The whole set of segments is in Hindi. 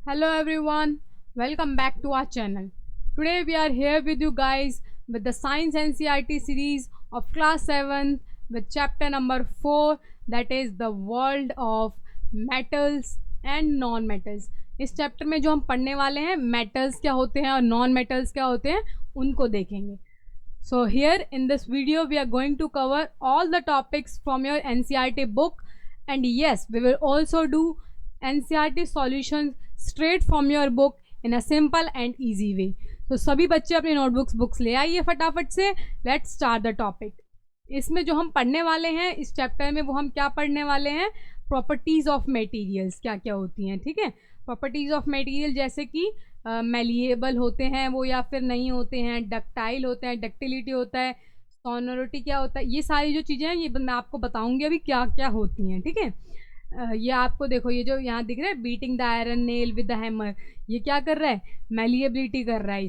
Hello everyone, welcome back to our channel. Today we are here with you guys with the Science NCERT series of class 7 with chapter number 4, that is the world of metals and non-metals. इस चैप्टर में जो हम पढ़ने वाले हैं मेटल्स क्या होते हैं और नॉन मेटल्स क्या होते हैं उनको देखेंगे. So here in this video we are going to cover all the topics from your NCERT book, and yes, we will also do NCERT solutions straight from your book in a simple and easy way. तो सभी बच्चे अपनी बुक्स ले आइए फटाफट से. Let's start the topic. इसमें जो हम पढ़ने वाले हैं इस चैप्टर में वो हम क्या पढ़ने वाले हैं, प्रॉपर्टीज़ ऑफ मटेरियल्स क्या क्या होती हैं. ठीक है, प्रॉपर्टीज़ ऑफ मटेरियल जैसे कि मेलिएबल होते हैं वो या फिर नहीं होते हैं, डक्टाइल होते हैं, डक्टिलिटी होता है, सोनोरिटी क्या होता है, ये सारी जो चीज़ें हैं ये मैं आपको बताऊंगी अभी क्या क्या होती हैं. ठीक है, ये आपको देखो, ये जो यहाँ दिख रहा है beating the iron nail with the hammer, ये क्या कर रहा है, मेलिएबिलिटी कर रहा है.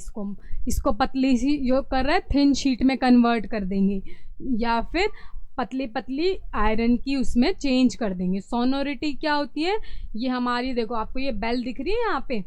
इसको पतली सी जो कर रहा है थिन शीट में कन्वर्ट कर देंगे या फिर पतली पतली आयरन की उसमें चेंज कर देंगे. सोनोरिटी क्या होती है, ये हमारी देखो आपको ये बेल दिख रही है यहाँ पे,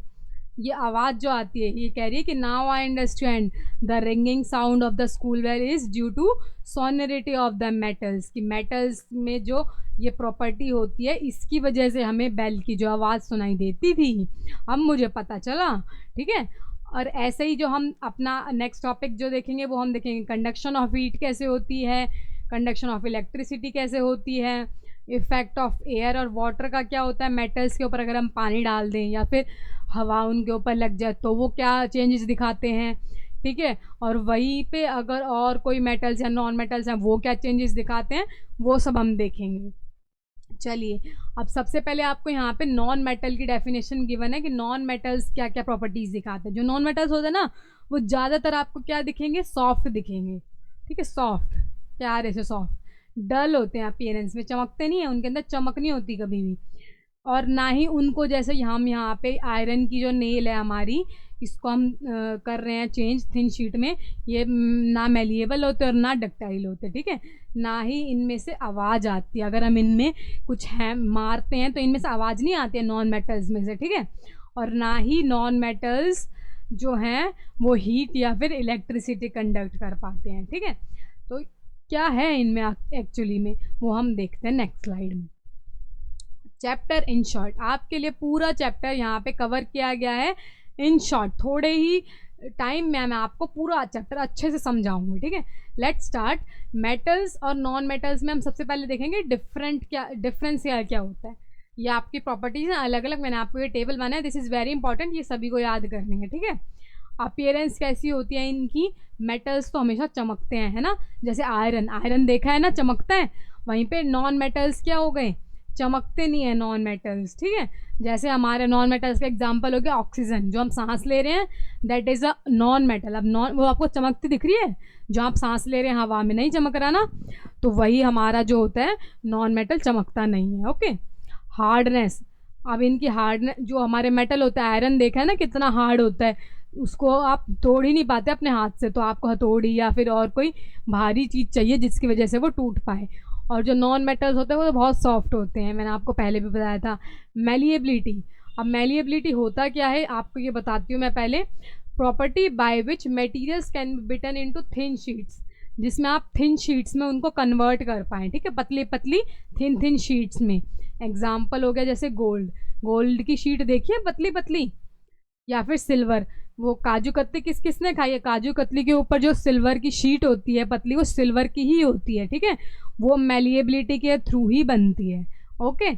ये आवाज़ जो आती है ये कह रही है कि now I understand the ringing sound of the school bell is due to sonority of the metals. कि मेटल्स में जो ये प्रॉपर्टी होती है इसकी वजह से हमें बेल की जो आवाज़ सुनाई देती थी, अब मुझे पता चला. ठीक है, और ऐसे ही जो हम अपना नेक्स्ट टॉपिक जो देखेंगे वो हम देखेंगे कंडक्शन ऑफ हीट कैसे होती है, कंडक्शन ऑफ इलेक्ट्रिसिटी कैसे होती है, इफ़ेक्ट ऑफ एयर और वाटर का क्या होता है मेटल्स के ऊपर, अगर हम पानी डाल दें या फिर हवा उनके ऊपर लग जाए तो वो क्या चेंजेस दिखाते हैं. ठीक है, और वहीं पे अगर और कोई मेटल्स या नॉन मेटल्स हैं वो क्या चेंजेस दिखाते हैं वो सब हम देखेंगे. चलिए, अब सबसे पहले आपको यहाँ पे नॉन मेटल की डेफिनेशन गिवन है कि नॉन मेटल्स क्या क्या प्रॉपर्टीज़ दिखाते हैं. जो नॉन मेटल्स होते हैं ना वो ज़्यादातर आपको क्या दिखेंगे, सॉफ्ट दिखेंगे. ठीक है, सॉफ्ट, प्यारे से सॉफ्ट, डल होते हैं अपीयरेंस में, चमकते नहीं हैं, उनके अंदर चमक नहीं होती कभी भी. और ना ही उनको जैसे हम यहाँ पे आयरन की जो नेल है हमारी, इसको हम कर रहे हैं चेंज थिन शीट में, ये ना मेलिएबल होते और ना डक्टाइल होते. ठीक है, ना ही इनमें से आवाज़ आती है, अगर हम इनमें कुछ है मारते हैं तो इनमें से आवाज़ नहीं आती है नॉन मेटल्स में से. ठीक है, और ना ही नॉन मेटल्स जो हैं वो हीट या फिर इलेक्ट्रिसिटी कंडक्ट कर पाते हैं. ठीक है, तो क्या है इनमें एक्चुअली में वो हम देखते हैं नेक्स्ट स्लाइड में. चैप्टर इन शॉर्ट, आपके लिए पूरा चैप्टर यहाँ पे कवर किया गया है इन शॉर्ट. थोड़े ही टाइम में मैं आपको पूरा चैप्टर अच्छे से समझाऊंगी. ठीक है, लेट्स स्टार्ट. मेटल्स और नॉन मेटल्स में हम सबसे पहले देखेंगे डिफरेंस क्या होता है. ये आपकी प्रॉपर्टीज हैं अलग अलग, मैंने आपको ये टेबल बनाया है, दिस इज़ वेरी इंपॉर्टेंट, ये सभी को याद करनी है. ठीक है, अपीयरेंस कैसी होती है इनकी, मेटल्स तो हमेशा चमकते हैं, है ना, जैसे आयरन देखा है ना चमकता है, वहीं पे नॉन मेटल्स क्या हो गए, चमकते नहीं है नॉन मेटल्स. ठीक है, जैसे हमारे नॉन मेटल्स का एग्जांपल हो गया ऑक्सीजन, जो हम सांस ले रहे हैं that is a non metal. अब नॉन वो आपको चमकती दिख रही है, जो आप सांस ले रहे हैं हवा में नहीं चमक रहा ना, तो वही हमारा जो होता है नॉन मेटल, चमकता नहीं है. ओके, हार्डनेस, अब इनकी हार्डनेस जो हमारे मेटल होता है, आयरन देखा है ना कितना हार्ड होता है, उसको आप तोड़ ही नहीं पाते अपने हाथ से, तो आपको हथौड़ी या फिर और कोई भारी चीज़ चाहिए जिसकी वजह से वो टूट पाए. और जो नॉन मेटल्स होते हैं वो तो बहुत सॉफ्ट होते हैं, मैंने आपको पहले भी बताया था. मेलिएबिलिटी, अब मेलिएबिलिटी होता क्या है आपको ये बताती हूँ मैं पहले. Property by which materials can be beaten into thin sheets, जिसमें आप थिन शीट्स में उनको कन्वर्ट कर पाएँ. ठीक है, पतली पतली थिन शीट्स में. एग्जाम्पल हो गया जैसे गोल्ड की शीट देखिए पतली पतली, या फिर सिल्वर. वो काजू कतली किसने खाई है, काजू कतली के ऊपर जो सिल्वर की शीट होती है पतली, वो सिल्वर की ही होती है. ठीक है, वो मेलिएबिलिटी के थ्रू ही बनती है. ओके,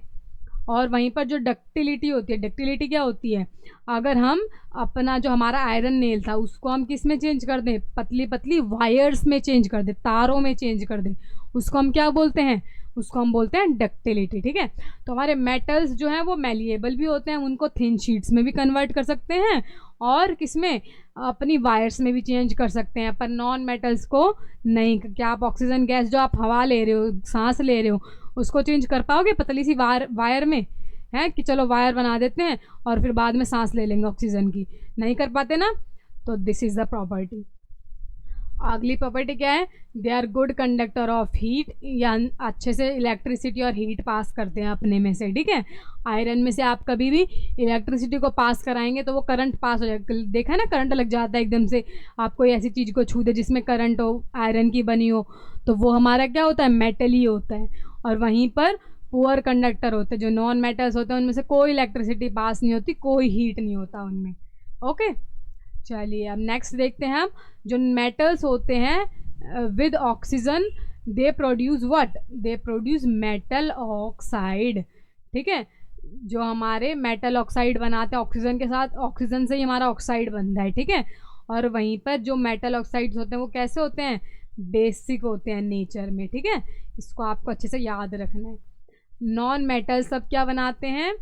और वहीं पर जो डक्टिलिटी होती है, डक्टिलिटी क्या होती है, अगर हम अपना जो हमारा आयरन नेल था उसको हम किस में चेंज कर दें, पतली पतली वायर्स में चेंज कर दें, तारों में चेंज कर दें, उसको हम क्या बोलते हैं, उसको हम बोलते हैं डक्टिलिटी. ठीक है, तो हमारे मेटल्स जो हैं वो मेलिएबल भी होते हैं, उनको थिन शीट्स में भी कन्वर्ट कर सकते हैं और किसमें, अपनी वायर्स में भी चेंज कर सकते हैं, पर नॉन मेटल्स को नहीं. क्या आप ऑक्सीजन गैस जो आप हवा ले रहे हो, सांस ले रहे हो, उसको चेंज कर पाओगे पतली सी वायर में, है कि चलो वायर बना देते हैं और फिर बाद में सांस ले लेंगे ऑक्सीजन की, नहीं कर पाते ना. तो दिस इज़ द प्रॉपर्टी. अगली प्रॉपर्टी क्या है, they are good conductor of heat, या अच्छे से इलेक्ट्रिसिटी और हीट पास करते हैं अपने में से, ठीक है। आयरन में से आप कभी भी इलेक्ट्रिसिटी को पास कराएंगे तो वो करंट पास हो जाएगा। देखा है ना, करंट लग जाता है एकदम से, आप कोई ऐसी चीज़ को छू दे जिसमें करंट हो, आयरन की बनी हो, तो वो हमारा क्या होता है, मेटल ही होता है। और वहीं पर पुअर कंडक्टर होते हैं, जो नॉन मेटल्स होते हैं, उनमें से कोई इलेक्ट्रिसिटी पास नहीं होती, कोई हीट नहीं होता उनमें। ओके, चलिए अब नेक्स्ट देखते हैं हम। जो मेटल्स होते हैं with oxygen, they produce what, they produce metal oxide, ठीक है। जो हमारे मेटल ऑक्साइड बनाते हैं ऑक्सीजन के साथ, ऑक्सीजन से ही हमारा ऑक्साइड बनता है, ठीक है। और वहीं पर जो मेटल ऑक्साइड्स होते हैं वो कैसे होते हैं, बेसिक होते हैं नेचर में, ठीक है। इसको आपको अच्छे से याद रखना है। नॉन मेटल सब क्या बनाते हैं,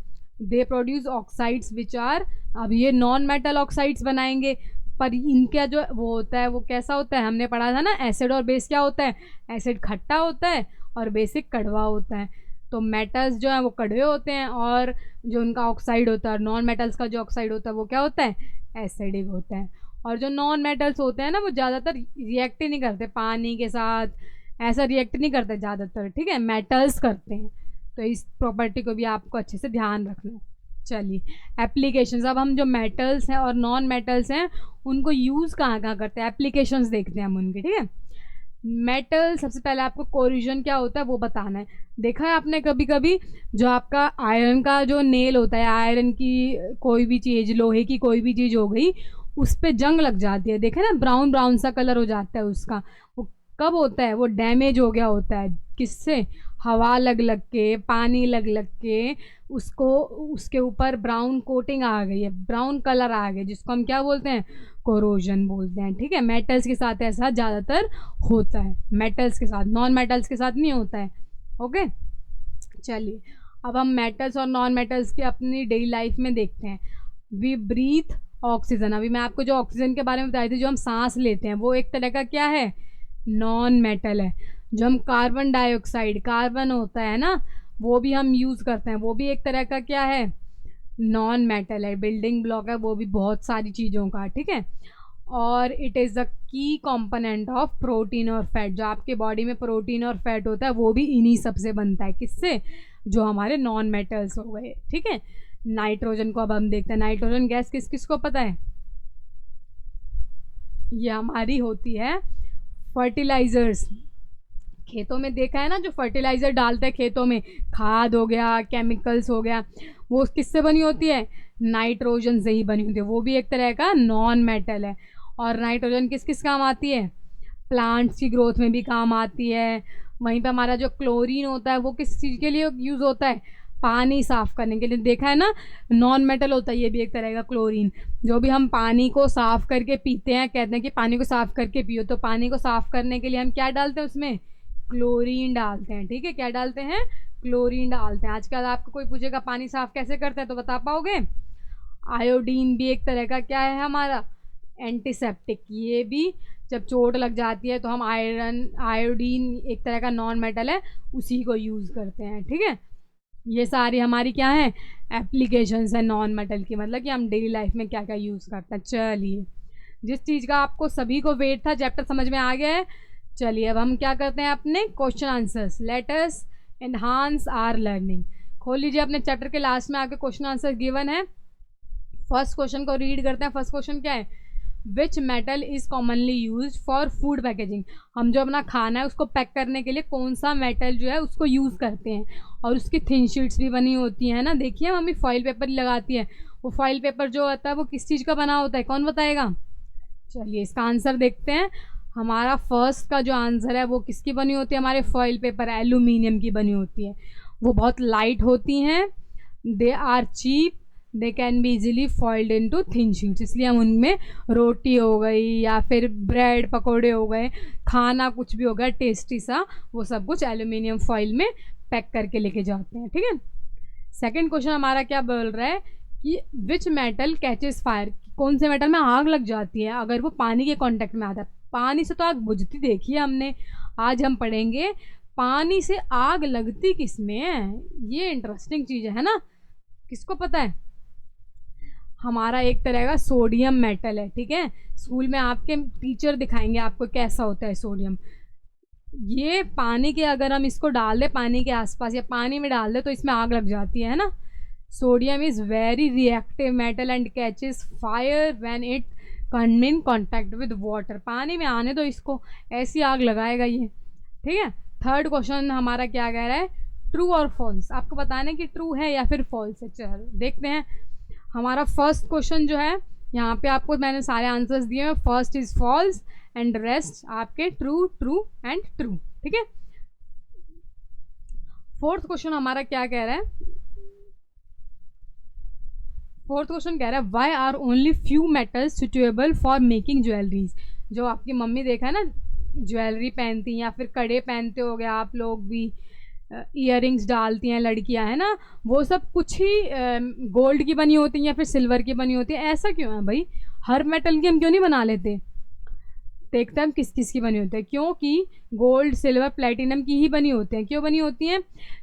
they produce oxides which are, अब ये नॉन मेटल ऑक्साइड्स बनाएंगे, पर इनका जो वो होता है वो कैसा होता है, हमने पढ़ा था ना, एसिड और बेस क्या होता है, एसिड खट्टा होता है और बेसिक कड़वा होता है। तो मेटल्स जो है वो कड़वे होते हैं, और जो उनका ऑक्साइड होता है, नॉन मेटल्स का जो ऑक्साइड होता है वो क्या होता है, एसिडिक होता है। और जो नॉन मेटल्स होते हैं ना, वो ज़्यादातर रिएक्ट ही नहीं करते पानी के साथ, ऐसा रिएक्ट नहीं करते ज़्यादातर, ठीक है, मेटल्स करते हैं। तो इस प्रॉपर्टी को भी आपको अच्छे से ध्यान रखना है। चलिए एप्लीकेशंस, अब हम जो मेटल्स हैं और नॉन मेटल्स हैं उनको यूज़ कहाँ कहाँ करते हैं, एप्लीकेशंस देखते हैं हम उनके, ठीक है। मेटल, सबसे पहले आपको कोरिजन क्या होता है वो बताना है। देखा है आपने कभी कभी जो आपका आयरन का जो नेल होता है, आयरन की कोई भी चीज़, लोहे की कोई भी चीज़ हो गई, उस पर जंग लग जाती है, देखा ना, ब्राउन ब्राउन सा कलर हो जाता है उसका, वो कब होता है, वो डैमेज हो गया होता है, किससे, हवा लग लग के, पानी लग लग के, उसको उसके ऊपर ब्राउन कोटिंग आ गई है, ब्राउन कलर आ गया, जिसको हम क्या बोलते हैं, कोरोजन बोलते हैं, ठीक है। मेटल्स के साथ ऐसा ज़्यादातर होता है, मेटल्स के साथ, नॉन मेटल्स के साथ नहीं होता है। ओके, चलिए अब हम मेटल्स और नॉन मेटल्स की अपनी डेली लाइफ में देखते हैं। वी ब्रीथ ऑक्सीजन, अभी मैं आपको जो ऑक्सीजन के बारे में बताई थी, जो हम सांस लेते हैं, वो एक तरह का क्या है, नॉन मेटल है। जो हम कार्बन डाइऑक्साइड, कार्बन होता है ना, वो भी हम यूज़ करते हैं, वो भी एक तरह का क्या है, नॉन मेटल है, बिल्डिंग ब्लॉक है वो भी बहुत सारी चीज़ों का, ठीक है। और it is the key component of protein और फैट, जो आपके बॉडी में प्रोटीन और फैट होता है वो भी इन्हीं सब से बनता है, किससे, जो हमारे नॉन मेटल्स हो गए, ठीक है। नाइट्रोजन को अब हम देखते हैं, नाइट्रोजन गैस किस किस को पता है, ये हमारी होती है फर्टिलाइजर्स। खेतों में देखा है ना, जो फर्टिलाइज़र डालते हैं खेतों में, खाद हो गया, केमिकल्स हो गया, वो किससे बनी होती है, नाइट्रोजन से ही बनी होती है, वो भी एक तरह का नॉन मेटल है। और नाइट्रोजन किस किस काम आती है, प्लांट्स की ग्रोथ में भी काम आती है। वहीं पे हमारा जो क्लोरीन होता है वो किस चीज़ के लिए यूज़ होता है, पानी साफ़ करने के लिए, देखा है ना, नॉन मेटल होता है ये भी एक तरह का क्लोरीन। जो भी हम पानी को साफ़ करके पीते हैं, कहते हैं कि पानी को साफ़ करके पियो, तो पानी को साफ़ करने के लिए हम क्या डालते हैं उसमें, क्लोरीन डालते हैं, ठीक है। क्या डालते हैं, क्लोरीन डालते हैं। आजकल आपको कोई पूछेगा पानी साफ़ कैसे करते हैं तो बता पाओगे। आयोडीन भी एक तरह का क्या है हमारा, एंटीसेप्टिक, ये भी जब चोट लग जाती है तो हम आयोडीन एक तरह का नॉन मेटल है, उसी को यूज़ करते हैं, ठीक है। ये सारी हमारी क्या है, एप्लीकेशंस है नॉन मेटल की, मतलब कि हम डेली लाइफ में क्या क्या यूज़ करते हैं। चलिए, जिस चीज़ का आपको सभी को वेट था, चैप्टर समझ में आ गया है। चलिए अब हम क्या करते हैं, अपने question answers, let us enhance our learning. खोल लीजिए अपने चैप्टर के लास्ट में आके क्वेश्चन आंसर गिवन है। फर्स्ट क्वेश्चन को रीड करते हैं। फर्स्ट क्वेश्चन क्या है, which metal is commonly use for food packaging. हम जो अपना खाना है उसको पैक करने के लिए कौन सा मेटल जो है उसको यूज़ करते हैं, और उसकी थिन शीट्स भी बनी होती हैं ना, देखिए मम्मी फॉइल पेपर लगाती है, वो फॉइल पेपर जो होता है वो किस चीज़ का बना होता है, कौन बताएगा। चलिए इसका आंसर देखते हैं। हमारा फर्स्ट का जो आंसर है वो किसकी बनी होती है, हमारे फॉइल पेपर, एल्यूमिनियम की बनी होती है। वो बहुत लाइट होती हैं, they are cheap, they can be easily foiled into thin sheets, इसलिए हम उनमें रोटी हो गई या फिर ब्रेड पकोड़े हो गए, खाना कुछ भी हो गया टेस्टी सा, वो सब कुछ एल्यूमिनियम फॉइल में पैक करके लेके जाते हैं, ठीक है। सेकंड क्वेश्चन हमारा क्या बोल रहा है कि विच मेटल कैचेस फायर, कौन से मेटल में आग लग जाती है अगर वो पानी के कांटेक्ट में आता है। पानी से तो आग बुझती देखी है हमने, आज हम पढ़ेंगे पानी से आग लगती किस में है, ये इंटरेस्टिंग चीज़ है ना, किसको पता है। हमारा एक तरह का सोडियम मेटल है, ठीक है। स्कूल में आपके टीचर दिखाएंगे आपको कैसा होता है सोडियम। ये पानी के, अगर हम इसको डाल दें पानी के आसपास या पानी में डाल दें तो इसमें आग लग जाती है ना। Sodium is very reactive metal and catches fire when it come in contact with water. पानी में आने तो इसको ऐसी आग लगाएगा ये, ठीक है। थर्ड क्वेश्चन हमारा क्या कह रहा है, ट्रू और फॉल्स। आपको बताना है कि ट्रू है या फिर फॉल्स है। चलो देखते हैं। हमारा फर्स्ट क्वेश्चन जो है, यहाँ पे आपको मैंने सारे आंसर्स दिए हैं। First is false and rest आपके ट्रू, ट्रू एंड ट्रू, ठीक है। फोर्थ क्वेश्चन हमारा क्या कह रहा है, फोर्थ क्वेश्चन कह रहा है why are only few metals suitable for making jewelleries. जो आपकी मम्मी देखा है ना ज्वेलरी पहनती हैं या फिर कड़े पहनते हो गए आप लोग भी, इयररिंग्स डालती हैं लड़कियां, है ना, वो सब कुछ ही गोल्ड की बनी होती हैं या फिर सिल्वर की बनी होती है। ऐसा क्यों है भाई, हर मेटल की हम क्यों नहीं बना लेते। देखते हैं हम किस किस की बनी होती है। क्योंकि गोल्ड, सिल्वर, प्लेटिनम की ही बनी होती हैं। क्यों बनी होती हैं,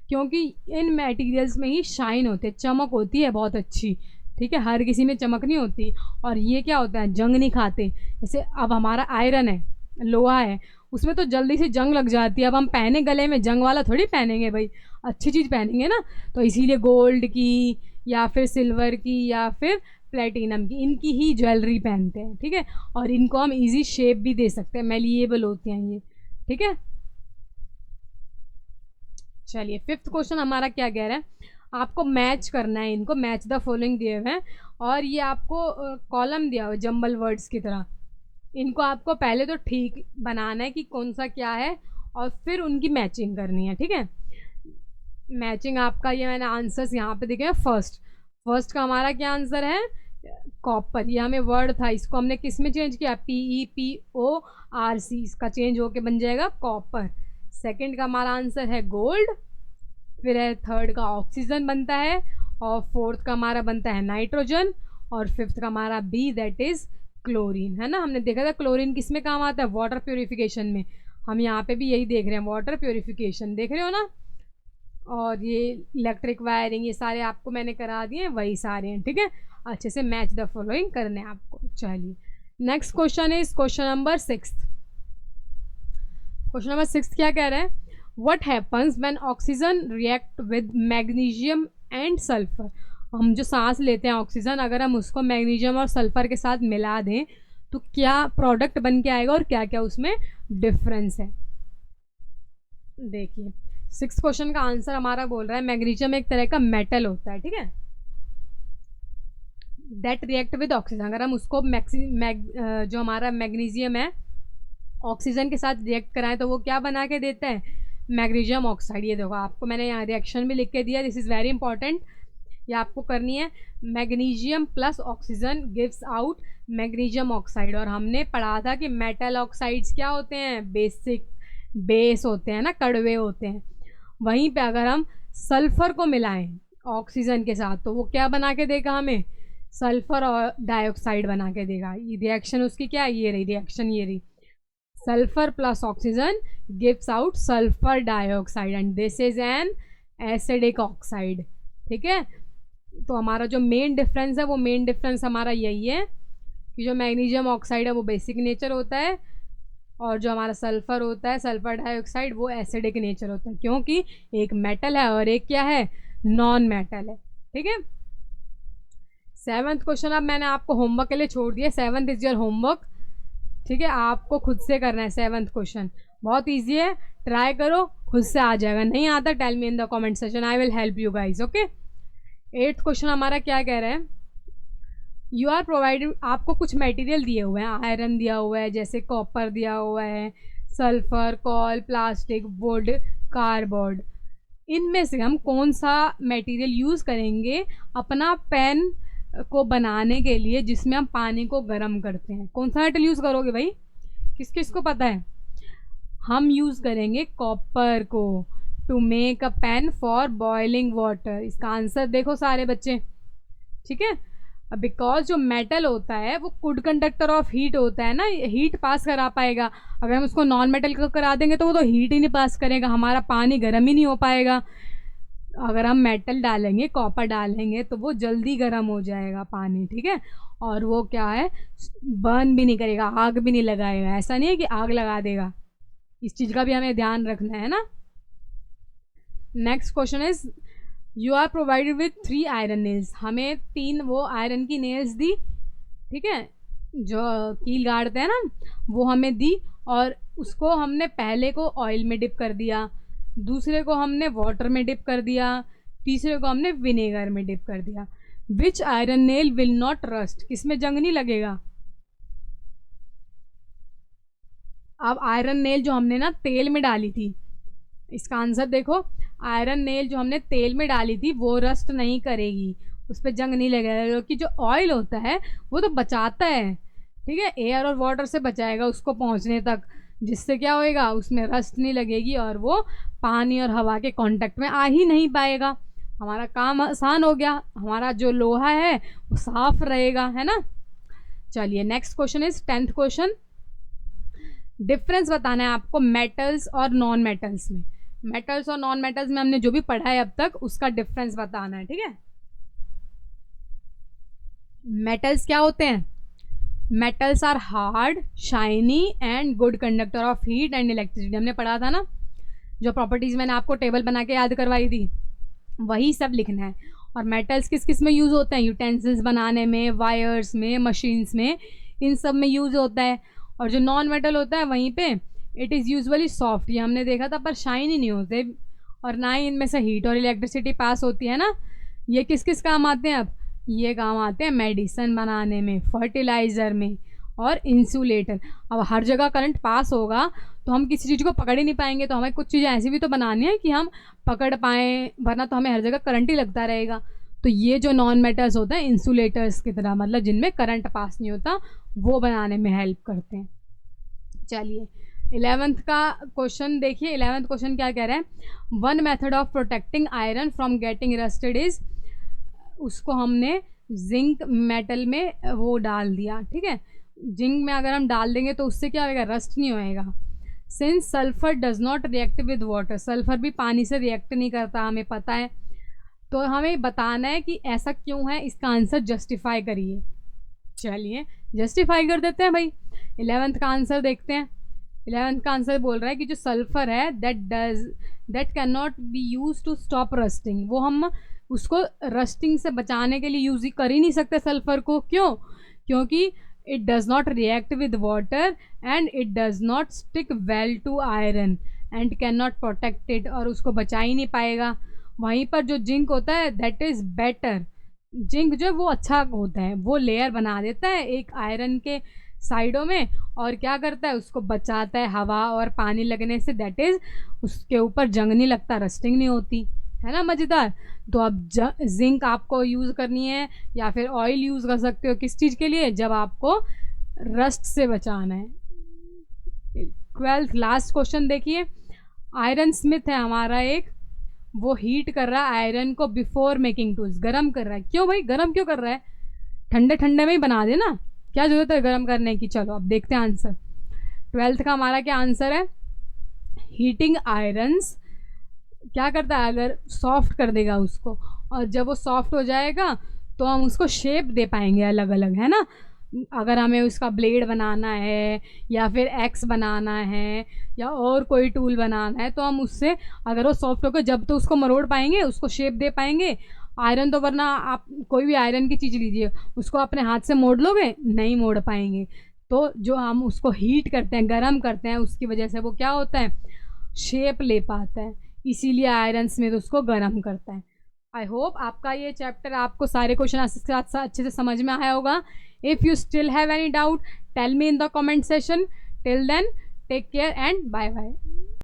क्योंकि इन मटेरियल्स में ही शाइन होते हैं, चमक होती है बहुत अच्छी, ठीक है। हर किसी में चमक नहीं होती। और ये क्या होता है, जंग नहीं खाते। जैसे अब हमारा आयरन है, लोहा है, उसमें तो जल्दी से जंग लग जाती है। अब हम पहने गले में जंग वाला थोड़ी पहनेंगे भाई, अच्छी चीज़ पहनेंगे ना। तो इसीलिए गोल्ड की या फिर सिल्वर की या फिर प्लेटिनम की, इनकी ही ज्वेलरी पहनते हैं, ठीक है। और इनको हम इजी शेप भी दे सकते हैं, मेलिएबल होते हैं ये, ठीक है। चलिए फिफ्थ क्वेश्चन हमारा क्या कह रहा है, आपको मैच करना है इनको, मैच द फॉलोइंग दिए हुए हैं और ये आपको कॉलम दिया हुआ है जंबल वर्ड्स की तरह। इनको आपको पहले तो ठीक बनाना है कि कौन सा क्या है और फिर उनकी मैचिंग करनी है, ठीक है। मैचिंग आपका, ये मैंने आंसर्स यहाँ पे दिखे हैं। फर्स्ट का हमारा क्या आंसर है, कॉपर। ये हमें वर्ड था, इसको हमने किस में चेंज किया, PEPORC, इसका चेंज होके बन जाएगा कॉपर। सेकंड का हमारा आंसर है गोल्ड, फिर है थर्ड का ऑक्सीजन बनता है, और फोर्थ का हमारा बनता है नाइट्रोजन, और फिफ्थ का हमारा बी, दैट इज़ क्लोरीन, है ना। हमने देखा था क्लोरीन किस में काम आता है, वाटर प्योरिफिकेशन में। हम यहाँ पे भी यही देख रहे हैं, वाटर प्योरिफिकेशन देख रहे हो ना। और ये इलेक्ट्रिक वायरिंग, ये सारे आपको मैंने करा दिए हैं, वही सारे हैं, ठीक है। अच्छे से मैच द फॉलोइंग करने हैं आपको। चलिए next question is question number 6। Question number 6 क्या कह रहा है, what happens when oxygen react with magnesium and sulphur. हम जो सांस लेते हैं ऑक्सीजन, अगर हम उसको मैग्नीशियम और सल्फर के साथ मिला दें तो क्या प्रोडक्ट बन के आएगा और क्या क्या उसमें डिफरेंस है। देखिए 6th क्वेश्चन का आंसर हमारा बोल रहा है मैग्नीशियम एक तरह का मेटल होता है, ठीक है, दैट रिएक्ट विद ऑक्सीजन। अगर हम उसको जो हमारा मैग्नीशियम है ऑक्सीजन के साथ रिएक्ट कराएं तो वो क्या बना के देता है, मैग्नीशियम ऑक्साइड। ये देखो आपको मैंने यहाँ रिएक्शन भी लिख के दिया, दिस इज़ वेरी इंपॉर्टेंट, ये आपको करनी है। Magnesium plus oxygen gives out magnesium oxide. और हमने पढ़ा था कि मेटल ऑक्साइड्स क्या होते हैं, बेस होते हैं ना, कड़वे होते हैं। वहीं पे अगर हम सल्फ़र को मिलाएं ऑक्सीजन के साथ तो वो क्या बना के देगा हमें, सल्फ़र और डाइऑक्साइड बना के देगा। ये रिएक्शन उसकी क्या है, ये रही रिएक्शन, ये रही, sulphur plus oxygen gives out sulphur dioxide and this is an acidic oxide, ठीक है। तो हमारा जो मेन डिफरेंस है, वो मेन डिफरेंस हमारा यही है कि जो मैग्नीशियम ऑक्साइड है वो बेसिक नेचर होता है और जो हमारा सल्फर होता है, सल्फर डाइऑक्साइड, वो एसिडिक नेचर होता है, क्योंकि एक मेटल है और एक क्या है, नॉन मेटल है, ठीक है। 7th क्वेश्चन अब मैंने आपको होमवर्क के लिए छोड़ दिया, 7th इज योर होमवर्क, ठीक है। आपको खुद से करना है 7th क्वेश्चन, बहुत ईजी है, ट्राई करो, खुद से आ जाएगा। नहीं आता tell me in the comment section, I will help you guys, okay. 8th question हमारा क्या कह रहा है, यू आर प्रोवाइडेड, आपको कुछ मटेरियल दिए हुए हैं, आयरन दिया हुआ है, जैसे कॉपर दिया हुआ है, sulphur, call, plastic, would, cardboard. इनमें से हम कौन सा मटेरियल यूज़ करेंगे अपना पेन को बनाने के लिए जिसमें हम पानी को गर्म करते हैं। कौन सा मेटल यूज़ करोगे भाई, किस किस को पता है। हम यूज़ करेंगे कॉपर को to make a pan for boiling water. इसका आंसर देखो सारे बच्चे, ठीक है। बिकॉज जो मेटल होता है वो गुड कंडक्टर ऑफ हीट होता है ना, हीट पास करा पाएगा। अगर हम उसको नॉन मेटल को करा देंगे तो वो तो हीट ही नहीं पास करेगा, हमारा पानी गर्म ही नहीं हो पाएगा। अगर हम मेटल डालेंगे, कॉपर डालेंगे, तो वो जल्दी गर्म हो जाएगा पानी, ठीक है, और वो क्या है, बर्न भी नहीं करेगा, आग भी नहीं लगाएगा। ऐसा नहीं है कि आग लगा देगा, इस चीज़ का भी हमें ध्यान रखना है ना। Next question is you are provided with 3 iron nails. हमें 3 वो आयरन की नेल्स दी, ठीक है, जो कील गाड़ते हैं ना, वो हमें दी, और उसको हमने पहले को ऑयल में डिप कर दिया, दूसरे को हमने वाटर में डिप कर दिया, तीसरे को हमने विनेगर में डिप कर दिया। Which iron nail will not rust, किसमें जंग नहीं लगेगा। अब आयरन नेल जो हमने ना तेल में डाली थी, इसका आंसर देखो, आयरन नेल जो हमने तेल में डाली थी वो रस्ट नहीं करेगी, उस पर जंग नहीं लगेगा, क्योंकि जो ऑयल होता है वो तो बचाता है, ठीक है, एयर और वाटर से बचाएगा उसको पहुंचने तक, जिससे क्या होएगा, उसमें रस्ट नहीं लगेगी और वो पानी और हवा के कांटेक्ट में आ ही नहीं पाएगा। हमारा काम आसान हो गया, हमारा जो लोहा है वो साफ रहेगा, है ना। चलिए next question is 10th question. Difference बताना है आपको मेटल्स और नॉन मेटल्स में। मेटल्स और नॉन मेटल्स में हमने जो भी पढ़ा है अब तक उसका डिफरेंस बताना है, ठीक है। मेटल्स क्या होते हैं, metals are hard, shiny and good conductor of heat and electricity. हमने पढ़ा था ना, जो प्रॉपर्टीज मैंने आपको टेबल बना के याद करवाई थी, वही सब लिखना है। और मेटल्स किस किस में यूज़ होते हैं, यूटेंसिल्स बनाने में, वायर्स में, मशीन्स में, इन सब में यूज़ होता है। और जो नॉन मेटल होता है वहीं पे इट इज़ यूजुअली सॉफ्ट, ये हमने देखा था, पर शाइन ही नहीं होते, और ना ही इनमें से हीट और इलेक्ट्रिसिटी पास होती है ना। ये किस किस काम आते हैं, अब ये काम आते हैं मेडिसिन बनाने में, फर्टिलाइज़र में और इंसुलेटर। अब हर जगह करंट पास होगा तो हम किसी चीज़ को पकड़ ही नहीं पाएंगे, तो हमें कुछ चीज़ें ऐसी भी तो बनानी है कि हम पकड़ पाएँ, वरना तो हमें हर जगह करंट ही लगता रहेगा। तो ये जो नॉन मेटल्स होते हैं इंसुलेटर्स की तरह, मतलब जिनमें करंट पास नहीं होता, वो बनाने में हेल्प करते हैं। चलिए 11th का क्वेश्चन देखिए। 11th क्वेश्चन क्या कह रहा है, one method of protecting iron from getting rusted is, उसको हमने जिंक मेटल में वो डाल दिया, ठीक है, जिंक में अगर हम डाल देंगे तो उससे क्या होएगा, रस्ट नहीं होएगा। Since sulphur does not react with water, sulphur भी पानी से रिएक्ट नहीं करता, हमें पता है, तो हमें बताना है कि ऐसा क्यों है, इसका आंसर जस्टिफाई करिए। चलिए जस्टिफाई कर देते हैं भाई। 11th का आंसर देखते हैं। 11th का आंसर बोल रहा है कि जो सल्फर है that can not be use to stop rusting, वो हम उसको रस्टिंग से बचाने के लिए यूज कर ही नहीं सकते सल्फर को। क्यों, क्योंकि it does not react with water and it does not stick well to iron and can not protect it, और उसको बचा ही नहीं पाएगा। वहीं पर जो जिंक होता है दैट इज़ बेटर, जिंक जो है वो अच्छा होता है, वो लेयर बना देता है एक आयरन के साइडों में, और क्या करता है, उसको बचाता है हवा और पानी लगने से, दैट इज़ उसके ऊपर जंग नहीं लगता, रस्टिंग नहीं होती, है ना मज़ेदार। तो अब जिंक आपको यूज़ करनी है या फिर ऑयल यूज़ कर सकते हो, किस चीज़ के लिए, जब आपको रस्ट से बचाना है। 12th लास्ट क्वेश्चन देखिए। आयरन स्मिथ है हमारा एक, वो हीट कर रहा है आयरन को बिफोर मेकिंग टूल्स, गर्म कर रहा है। क्यों भाई गर्म क्यों कर रहा है, ठंडे ठंडे में ही बना दे ना, क्या जरूरत है गर्म करने की। चलो अब देखते हैं आंसर। 12th का हमारा क्या आंसर है, हीटिंग आयरन्स क्या करता है, अगर सॉफ्ट कर देगा उसको, और जब वो सॉफ्ट हो जाएगा तो हम उसको शेप दे पाएंगे अलग अलग, है ना। अगर हमें उसका ब्लेड बनाना है या फिर एक्स बनाना है या और कोई टूल बनाना है, तो हम उससे अगर वो सॉफ्ट होकर जब तो उसको मरोड़ पाएंगे, उसको शेप दे पाएंगे। आयरन तो वरना आप कोई भी आयरन की चीज़ लीजिए, उसको अपने हाथ से मोड़ लोगे, नहीं मोड़ पाएंगे। तो जो हम उसको हीट करते हैं, गर्म करते हैं, उसकी वजह से वो क्या होता है, शेप ले पाता है, इसीलिए आयरन स्मिथ उसको गर्म करता है। आई होप आपका ये चैप्टर आपको सारे क्वेश्चन अच्छे से समझ में आया होगा। If you still have any doubt tell me in the comment session. Till then take care and bye bye.